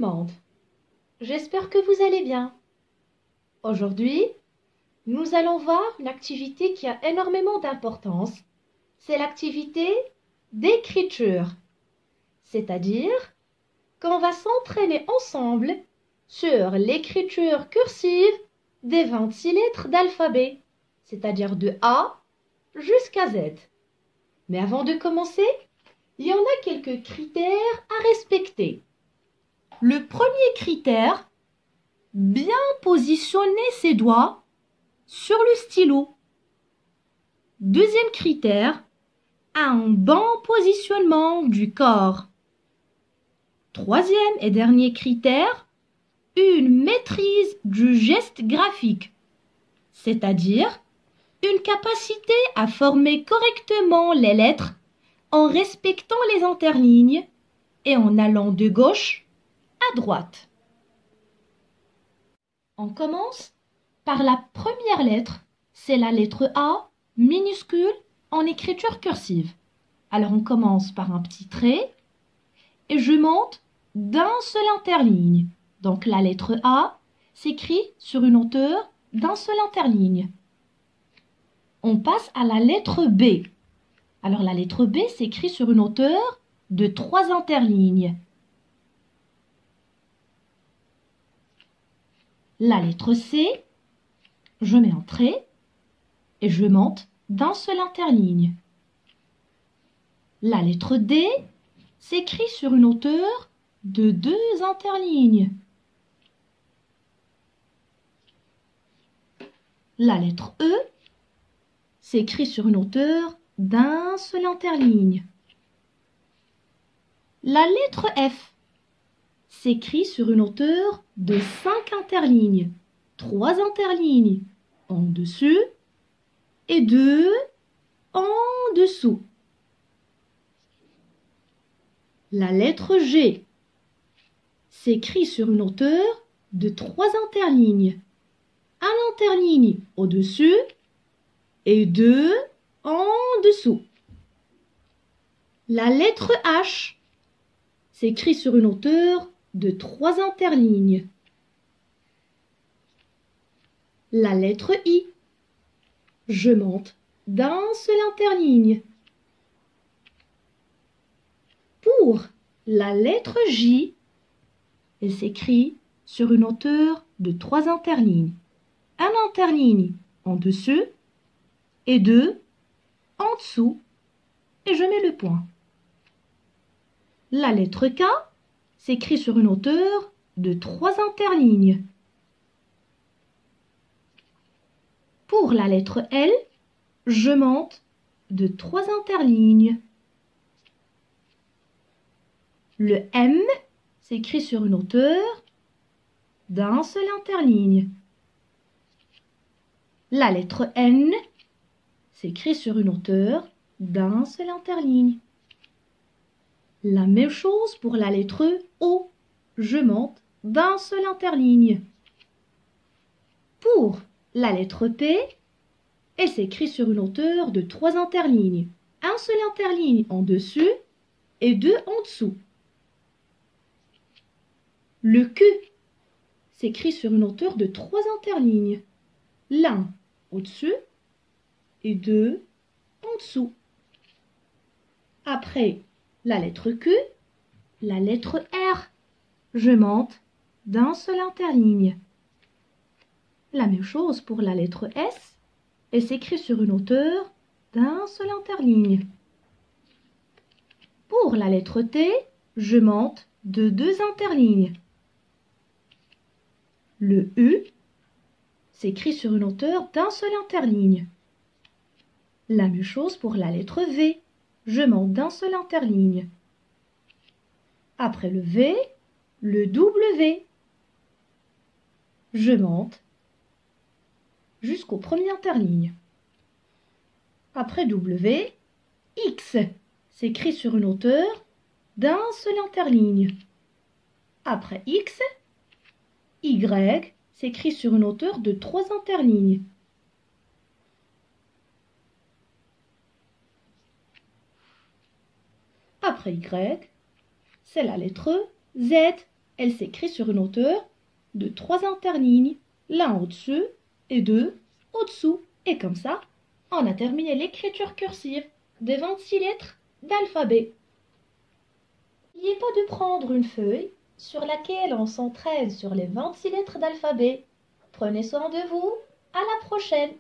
monde, j'espère que vous allez bien. Aujourd'hui, nous allons voir une activité qui a énormément d'importance. C'est l'activité d'écriture, c'est-à-dire qu'on va s'entraîner ensemble sur l'écriture cursive des 26 lettres d'alphabet, c'est-à-dire de A jusqu'à Z. Mais avant de commencer, il y en a quelques critères à respecter. Le premier critère, bien positionner ses doigts sur le stylo. Deuxième critère, un bon positionnement du corps. Troisième et dernier critère, une maîtrise du geste graphique, c'est-à-dire une capacité à former correctement les lettres en respectant les interlignes et en allant de gauche à droite. On commence par la première lettre, c'est la lettre A minuscule en écriture cursive. Alors on commence par un petit trait et je monte d'un seul interligne. Donc la lettre A s'écrit sur une hauteur d'un seul interligne. On passe à la lettre B. Alors la lettre B s'écrit sur une hauteur de 3 interlignes. La lettre C, je mets un trait et je monte d'un seul interligne. La lettre D s'écrit sur une hauteur de 2 interlignes. La lettre E s'écrit sur une hauteur d'un seul interligne. La lettre F s'écrit sur une hauteur de 5 interlignes, 3 interlignes en dessus et 2 en dessous. La lettre G s'écrit sur une hauteur de 3 interlignes, un interligne au-dessus et 2 en dessous. La lettre H s'écrit sur une hauteur de 3 interlignes. La lettre I, je monte d'un seul interligne. Pour la lettre J, elle s'écrit sur une hauteur de 3 interlignes. Un interligne en dessus et 2 en dessous. Et je mets le point. La lettre K s'écrit sur une hauteur de 3 interlignes. Pour la lettre L, je monte de 3 interlignes. Le M s'écrit sur une hauteur d'un seul interligne. La lettre N s'écrit sur une hauteur d'un seul interligne. La même chose pour la lettre O. Je monte d'un seul interligne. Pour la lettre P, elle s'écrit sur une hauteur de 3 interlignes. Un seul interligne en dessus et 2 en dessous. Le Q s'écrit sur une hauteur de 3 interlignes. L'un au-dessus et 2 en dessous. Après la lettre Q, la lettre R. Je monte d'un seul interligne. La même chose pour la lettre S. Elle s'écrit sur une hauteur d'un seul interligne. Pour la lettre T, je monte de 2 interlignes. Le U s'écrit sur une hauteur d'un seul interligne. La même chose pour la lettre V. Je monte d'un seul interligne. Après le V, le W. Je monte jusqu'au premier interligne. Après W, X s'écrit sur une hauteur d'un seul interligne. Après X, Y s'écrit sur une hauteur de 3 interlignes. Après Y, c'est la lettre Z. Elle s'écrit sur une hauteur de 3 interlignes, l'un au-dessus et deux au-dessous. Et comme ça, on a terminé l'écriture cursive des 26 lettres d'alphabet. N'oubliez pas de prendre une feuille sur laquelle on s'entraîne sur les 26 lettres d'alphabet. Prenez soin de vous. À la prochaine.